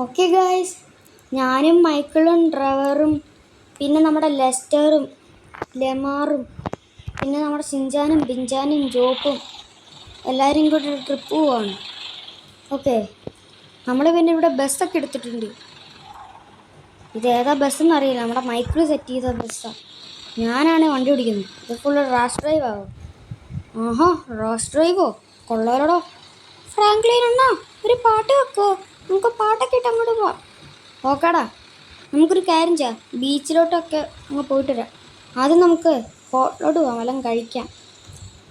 Okay guys, ഞാനും മൈക്കിളും ഡ്രവറും പിന്നെ നമ്മുടെ ലെസ്റ്ററും ലെമാറും പിന്നെ നമ്മുടെ സിഞ്ചാനും ബിഞ്ചാനും ജോപ്പും എല്ലാവരും കൂടി ഒരു ട്രിപ്പ് പോവാണ്. ഓക്കെ, നമ്മൾ പിന്നെ ഇവിടെ ബസ്സൊക്കെ എടുത്തിട്ടുണ്ട്. ഇതേതാ ബസ്സെന്ന് അറിയില്ല, നമ്മുടെ മൈക്കിൾ സെറ്റ് ചെയ്ത ബസ്സാണ്. ഞാനാണ് വണ്ടി ഓടിക്കുന്നത്. ഇത് ഫുള്ള് റാഷ് ഡ്രൈവ് ആവും. ആഹാ, റാഷ് ഡ്രൈവോ? കൊള്ളാലോ. ഫ്രാങ്ക്ലിൻ അണ്ണാ, ഒരു പാട്ട് വെക്കോ? നമുക്ക് പാട്ടൊക്കെ ഇട്ട് അങ്ങോട്ട് പോവാം. ഓക്കേടാ, നമുക്കൊരു കാര്യം ചെയ്യാം, ബീച്ചിലോട്ടൊക്കെ അങ്ങ് പോയിട്ട് വരാം. ആദ്യം നമുക്ക് ഹോട്ടലോട്ട് പോവാം, വല്ലതും കഴിക്കാം.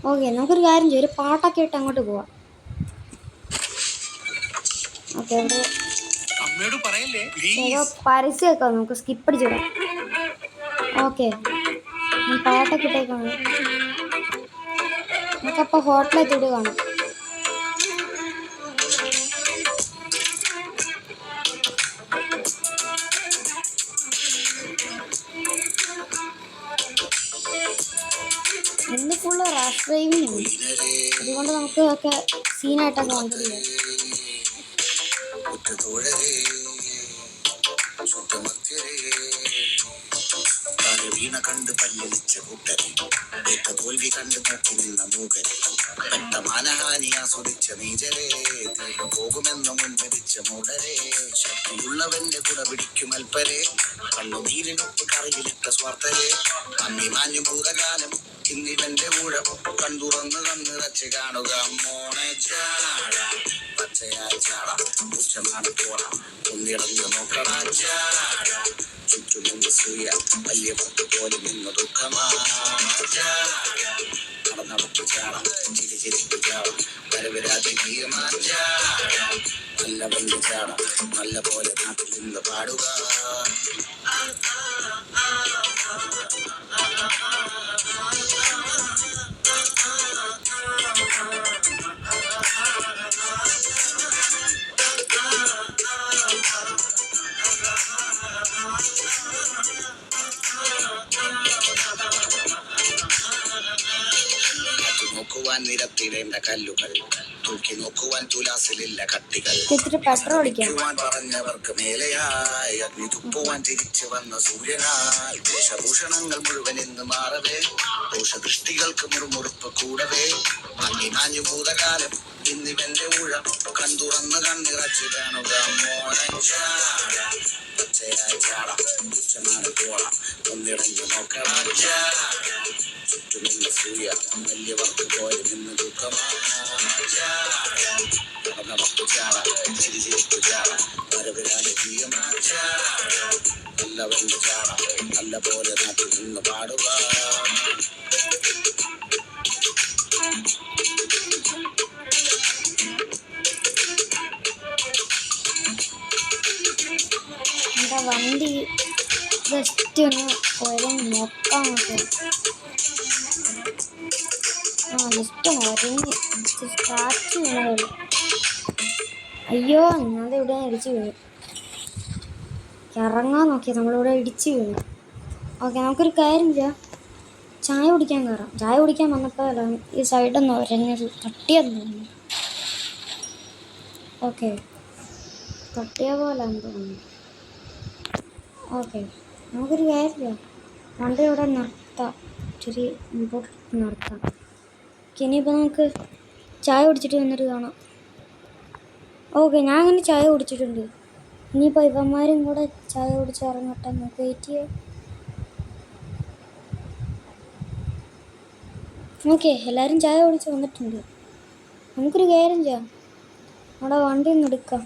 ഓക്കെ, നമുക്കൊരു കാര്യം ചെയ്യാം, ഒരു പാട്ടൊക്കെ ഇട്ട് അങ്ങോട്ട് പോവാം. ഓക്കെ, ഇവിടെ ഏതോ പരസ്യമൊക്കെ നമുക്ക് സ്കിപ്പ് അടിച്ച് വിടാം. ഓക്കെ, പാട്ടൊക്കെ ഇട്ടേക്കാണ്. നമുക്കപ്പോൾ ഹോട്ടലെത്തിയിട്ട് കാണാം. ഇന്ന് ഫുള്ള് റാഷ് ഡ്രൈവിംഗ് ആണ്, അതുകൊണ്ട് നമുക്ക് ഒക്കെ സീനായിട്ടൊക്കെ വണ്ടി ചെയ്യാം. വീണ കണ്ട് പല്ലിച്ച കൂട്ടരെ തോൽവി കണ്ട് നോക്കി നിന്ന മൂകരെ പെട്ട മാനഹാനി ആസ്വദിച്ച നീചരെ തീർന്നു പോകുമെന്ന് മുൻവരിച്ച മൂടരെ ശക്തിയുള്ളവന്റെ കുട പിടിക്കും അൽപ്പരെ കണ്ണുനീരിനൊട്ട് കറിയിലിട്ട സ്വാർത്ഥരെ അമ്മി മാഞ്ഞു ഭൂതകാലം ഇന്നിവന്റെ ഊഴം കണ്ടുറന്ന് കണ്ണിറച്ച് കാണുക മോണെ ചാട പച്ചയായ ചാട ഉച്ചമാണ് പോണ ഒന്നിടന്ന് നോക്കണ ചാട ചുറ്റുമുണ്ട് സൂയ വലിയ പത്ത് പോലെ നിന്ന് ദുഃഖമാടത്ത് ചാടം ചിരി ചിരിക്ക് ചാടം വരവരാതി ചാടം നല്ല വണ്ടി ചാടം നല്ല പോലെ നാട്ടിൽ നിന്ന് പാടുക. നോക്കുവാൻ നിരത്തിടേണ്ട കല്ലുകൾ തൂക്കി നോക്കുവാൻ തുലാസിലില്ല കട്ടികൾ പറഞ്ഞവർക്ക് മേലെയായി അഗ്നി തുപ്പുവാൻ തിരിച്ചു വന്ന സൂര്യനായി ദോഷഭൂഷണങ്ങൾ മുഴുവൻ ഇന്ന് മാറവേ ദോഷദൃഷ്ടികൾക്ക് മുറുമുറുപ്പ് കൂടവേ മങ്ങി മാഞ്ഞു ഭൂതകാലം ഇന്നിവന്റെ ഊഴം കണ്ടുറന്ന് കണ്ണിറച്ച് കാണുക മോണൻ ചാട പച്ചയായ ചാടം ഉച്ചമാണ് പോണം ഒന്നിടഞ്ഞു നോക്കണം ചാട ചുറ്റുമുള്ള സൂയ വലിയവർക്ക് പോലെ നിന്ന് ദുഃഖമാടത്ത് ചാട ചിരി ചിരിക്കു ചാട വരവിരാലെ ജീവമാ ചാട നല്ല വണ്ടി ചാട നല്ല പോലെ നാട്ടിൽ നിന്ന് പാടുക. എൻ്റെ വണ്ടി ജസ്റ്റ് ഒന്ന് കുഴഞ്ഞ് നോക്കാൻ ജസ്റ്റ് ഉറങ്ങി സ്റ്റാർട്ട് ചെയ്യണമല്ലോ. അയ്യോ, ഞാനത് ഇവിടെ ഇടിച്ച് വീണു. ഇറങ്ങാൻ നോക്കിയത് നമ്മളിവിടെ ഇടിച്ച് വീണു. ഓക്കെ, നമുക്കൊരു കാര്യം ചെയ്യാം, ചായ കുടിക്കാൻ കയറാം. ചായ കുടിക്കാൻ വന്നപ്പോൾ ഈ സൈഡൊന്ന് ഉരഞ്ഞത് തട്ടിയെന്ന് തോന്നുന്നു. ഓക്കെ, തട്ടിയ പോലെ തോന്നുന്നു. ഓക്കെ, നമുക്കൊരു കാര്യം ചെയ്യാം, വണ്ടി ഇവിടെ നിർത്താം, ഇച്ചിരി മുമ്പോട്ട് നിർത്താം. ഇനിയിപ്പോൾ നമുക്ക് ചായ കുടിച്ചിട്ട് വന്നിട്ട് കാണാം. ഓക്കെ, ഞാൻ അങ്ങനെ ചായ കുടിച്ചിട്ടുണ്ട്. ഇനിയിപ്പോൾ ഇവന്മാരും കൂടെ ചായ കുടിച്ച് ഇറങ്ങട്ടെ, നമുക്ക് വെയിറ്റ് ചെയ്യാം. ഓക്കെ, എല്ലാവരും ചായ കുടിച്ച് വന്നിട്ടുണ്ട്. നമുക്കൊരു കാര്യം ചെയ്യാം, നമ്മുടെ വണ്ടി ഒന്ന് എടുക്കാം.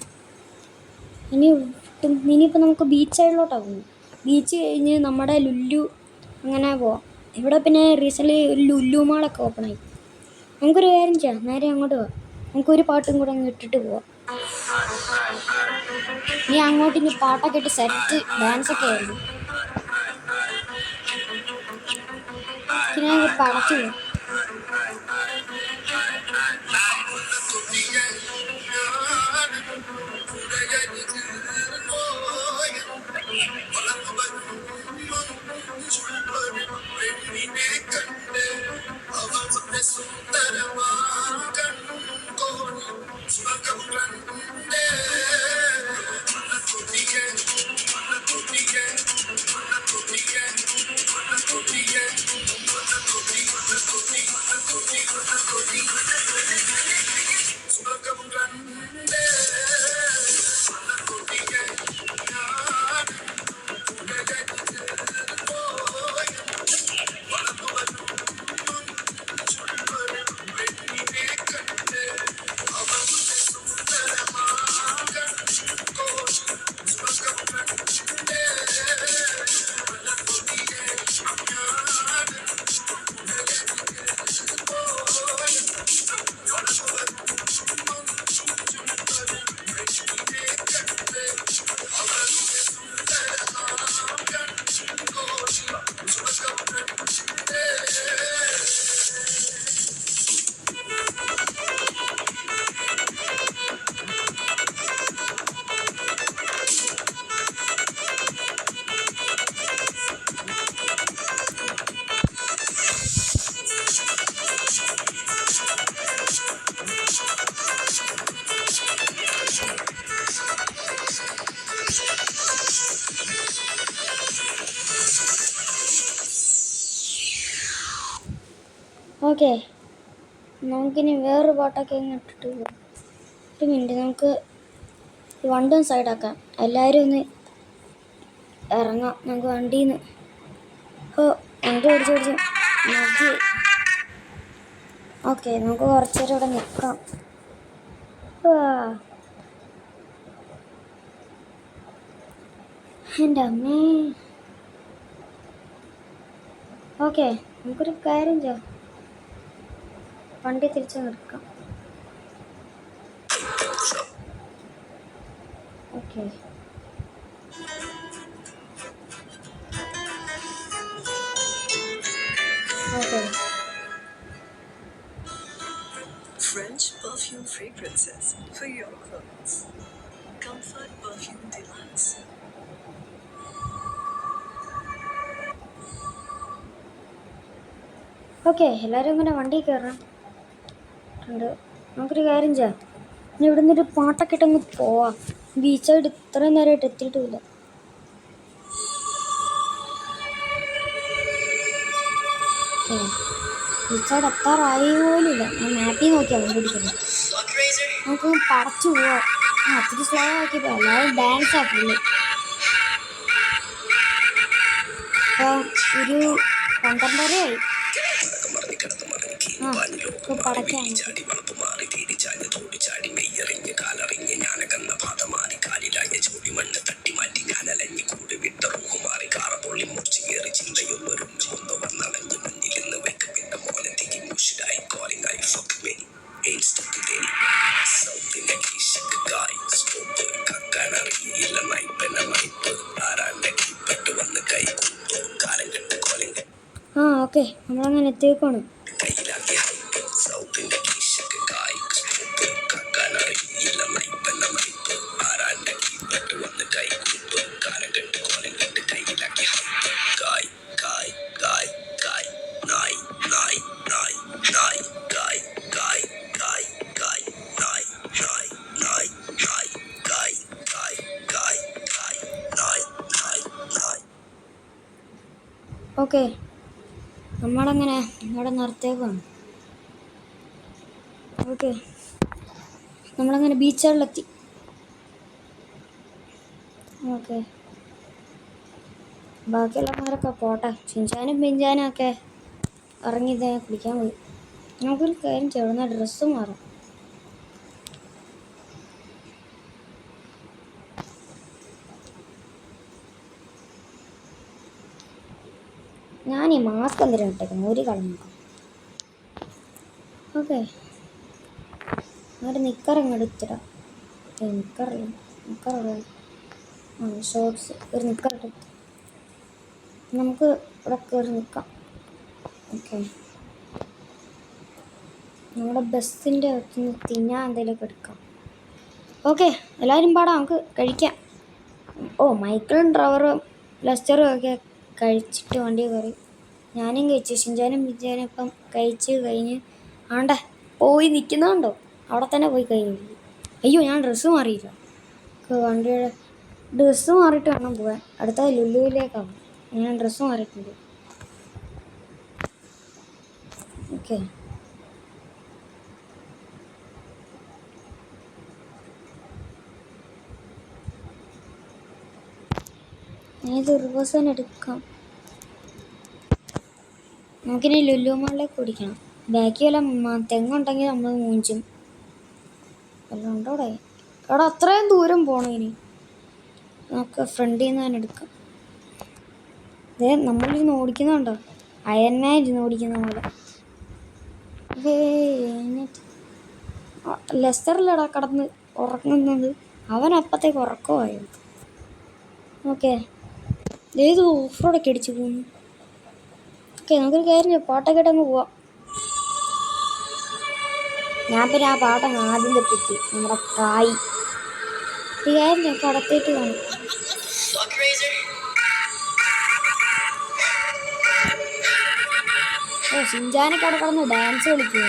ഇനിയിപ്പോൾ നമുക്ക് ബീച്ച് സൈഡിലോട്ടാണ് പോകുന്നത്. ബീച്ച് കഴിഞ്ഞ് നമ്മുടെ ലുല്ലു അങ്ങനെ പോവാം. ഇവിടെ പിന്നെ റീസെൻ്റ്ലി ഒരു ലുല്ലു മാളൊക്കെ ഓപ്പണായി. നമുക്കൊരു കാര്യം ചെയ്യാം, നേരെ അങ്ങോട്ട് പോവാം. നമുക്കൊരു പാട്ടും കൂടെ അങ്ങ് ഇട്ടിട്ട് പോവാം. ഇനി അങ്ങോട്ട് ഇനി പാട്ടൊക്കെ ഇട്ട് സെറ്റ് ഡാൻസൊക്കെ ആയിരുന്നു. പിന്നെ ഇപ്പോൾ അടച്ചു പോവാം. ഓക്കെ, നമുക്കിനി വേറൊരു പാട്ടൊക്കെ ഇട്ടിട്ട് ഒരു മിനിറ്റ്, നമുക്ക് വണ്ടി ഒന്ന് സൈഡാക്കാം. എല്ലാവരും ഒന്ന് ഇറങ്ങാം, നമുക്ക് വണ്ടിയിൽ നിന്ന്. വണ്ടി ഓടിച്ച് മതി. ഓക്കെ, നമുക്ക് കുറച്ച് നേരം ഇവിടെ നിൽക്കാം. എൻ്റെ അമ്മേ. ഓക്കെ, നമുക്കൊരു കാര്യം ചെയ്യാം, വണ്ടി തിരിച്ച് നിർക്കാം. Okay, okay. French perfume fragrances for your clothes. Comfort Perfume Deluxe. Okay, എല്ലാവരും ഇങ്ങനെ വണ്ടി കയറാം. നമുക്കൊരു കാര്യം ചെയ്യാം, ഇനി ഇവിടെ നിന്നൊരു പാട്ടൊക്കെ ഇട്ടങ്ങ് പോവാം. ബീച്ചായിട്ട് ഇത്രയും നേരമായിട്ട് എത്തിയിട്ടുമില്ല. ബീച്ചായിട്ട് എത്താറായി പോലില്ല. ഞാൻ മാപ്പിൽ നോക്കിയാൽ കണ്ടുപിടിക്കുന്നത്. നമുക്ക് പടച്ചു പോവാം. അത്തിരി സ്ലോ ആക്കിയപ്പോൾ എല്ലാവരും ഡാൻസ് ആക്കില്ലേ. ഇപ്പം ഒരു 12:30 ഇപ്പൊ പടക്കാണ്. ഓക്കെ, നമ്മളങ്ങനെ എത്തിയേക്കാണ്. ഓക്കെ, നമ്മളങ്ങനെ ഇവിടെ നിർത്തിയേക്കാണ്. ഓക്കെ, നമ്മളങ്ങനെ ബീച്ചുകളിലെത്തി. ഓക്കെ, ബാക്കിയുള്ളവരൊക്കെ പോട്ടെ. ചിഞ്ചാനും പിഞ്ചാനും ഒക്കെ ഇറങ്ങിയത് കുളിക്കാൻ പോയി. നമുക്കൊരു കാര്യം ചെയ്യണം, ഡ്രസ്സ് മാറാം. ഞാൻ ഈ മാസ്ക് എന്തിനാണ് ഇട്ടേക്കുന്നത്, ഒരു കളി നോക്കാം. ഓക്കെ, ഒരു നിക്കറങ്ങ് എടുത്തിടാം. നിക്കറുള്ള ഷോർട്സ്, ഒരു നിക്കറിട്ട് നമുക്ക് ഇവിടെ കയറി നിൽക്കാം. ഓക്കെ, നമ്മുടെ ബസ്സിൻ്റെ അകത്തുനിന്ന് തിന്നാൻ എന്തെങ്കിലുമൊക്കെ എടുക്കാം. ഓക്കെ, എല്ലാവരും പാടാം, നമുക്ക് കഴിക്കാം. മൈക്കിളും ഡ്രൈവറും ലെസ്റ്ററും ഒക്കെ കഴിച്ചിട്ട് വണ്ടി കയറി. ഞാനും കഴിച്ചു. ഷിഞ്ചാനും പിഞ്ചാനും ഇപ്പം കഴിച്ച് കഴിഞ്ഞ് ആണ്ടെ പോയി നിൽക്കുന്നുണ്ടോ, അവിടെ തന്നെ പോയി കഴിഞ്ഞു. അയ്യോ, ഞാൻ ഡ്രസ്സ് മാറിയില്ല. വണ്ടിയുടെ ഡ്രസ്സ് മാറിയിട്ട് വേണം പോകാൻ. അടുത്ത ലുലുവിലേക്കാണ്. ഞാൻ ഡ്രസ്സ് മാറിയിട്ടുണ്ട്. ഓക്കെ, ഏത് റിവേഴ്സ് എടുക്കാം. നമുക്കിനി ലുലു മാളിലേക്ക് ഓടിക്കണം. ബാക്കി വല്ല തെങ്ങുണ്ടെങ്കിൽ നമ്മൾ മൂഞ്ചും. വല്ലതും ഉണ്ടോടെ? അവിടെ അത്രയും ദൂരം പോകണം. ഇനി നമുക്ക് ഫ്രണ്ടിൽ നിന്ന് തന്നെ എടുക്കാം. അതെ, നമ്മളിരുന്ന് ഓടിക്കുന്നുണ്ടോ? അയൺമാൻ ഇരുന്ന് ഓടിക്കുന്ന പോലെ. ലെസ്റ്ററിലടാ കടന്ന് ഉറങ്ങുന്നത്. അവൻ അപ്പത്തേക്ക് ഉറക്കമായിരുന്നു. ഓക്കെ, ഏത് ഓഫ് റോഡൊക്കെ അടിച്ച് പോകുന്നു. ഓക്കെ, നമുക്കൊരു കാര്യം പാട്ടൊക്കെ ഇട്ട് അങ്ങ് പോവാം. ഞാൻ പിന്നെ ആ പാട്ടങ്ങ് ആദ്യം തെറ്റിച്ച് നമ്മുടെ കായ് ഒരു കാര്യം കടത്തേറ്റ് കാണും. ഓ, ഷിൻജാനൊക്കെ അവിടെ കടന്ന് ഡാൻസ് കളിക്കുക.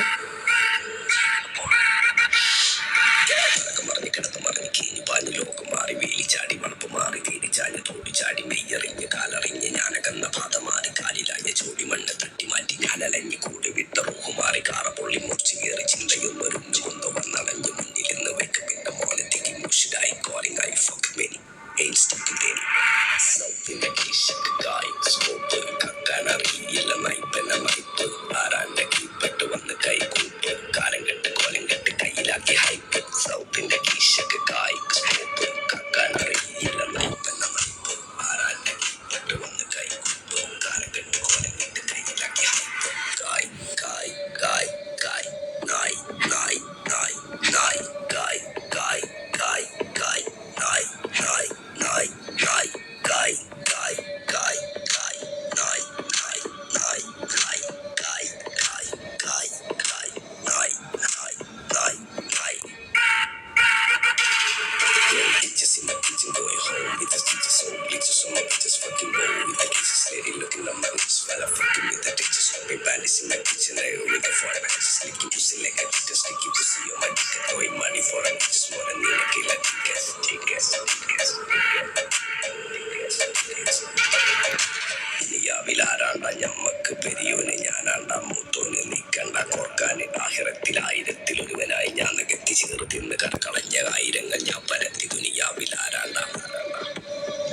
ഞമ്മക്ക് പെരിയോന് ഞാനാണ്ടാ മൂത്തോന് നീക്കണ്ട കോർക്കാന് ആഹിറത്തിൽ ആയിരത്തിലൊരുവനായി ഞാൻ നികത്തി ചേർത്തിന്ന് കടക്കളഞ്ഞ ആയിരങ്ങൾ ഞാൻ പരത്തി ദുനിയാവിൽ ആരാണ്ടാ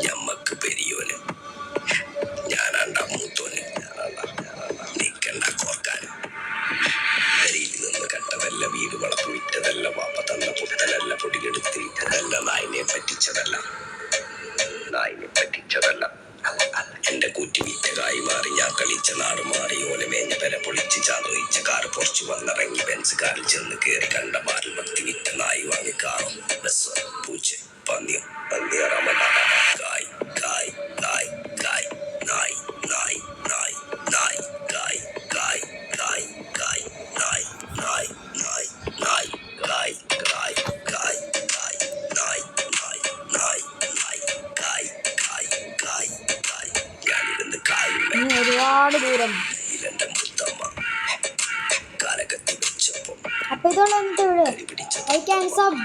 ഞമ്മക്ക് പെരിയോന് ഞാനാണ്ടാ മൂത്തോന് നീക്കണ്ട കോർക്കാന്. പെരിയിൽ നിന്ന് കട്ടതല്ല, വീട് വളർത്തു വിറ്റതല്ല, വാപ്പ തന്ന പുത്തനല്ല, പൊടിയെടുത്ത് ഇട്ടതല്ല, നായിനെ പറ്റിച്ചതല്ല എന്റെ കൂറ്റി വിറ്റകായി മാറി ഞാൻ കളിച്ച നാട് മാറി ഓലമേഞ്ഞ പെര പൊളിച്ച് ചാതൊയിച്ച കാറ് പൊറച്ചു വന്നിറങ്ങി ബെൻസ് കാറിൽ ചെന്ന് കയറി കണ്ട ബാറിൽ ഭക്തി വിറ്റ നായി വാങ്ങി കാറും ബസ് പൂച്ച പന്നിയും കായ് കായ് കായ് കായ് നായ് നായ് നായ് നായ് കായ് കായ് കായ് കായ് നായ് നായ് നായ് നായ് കായ് കായ് കായ് കായ് നായ് നായ് നായ് നായ് കായ് കായ് കായ് കായ് ഞാനിരുന്ന് കായുണ്ട് ഇനി ഒരുപാട് ദൂരം. എന്റെ മുത്തമ്മ കാലകത്തി വെച്ചപ്പം അപ്പൊ ഇതോടെ കരി പിടിച്ച ഐ ക്യാൻ സബ്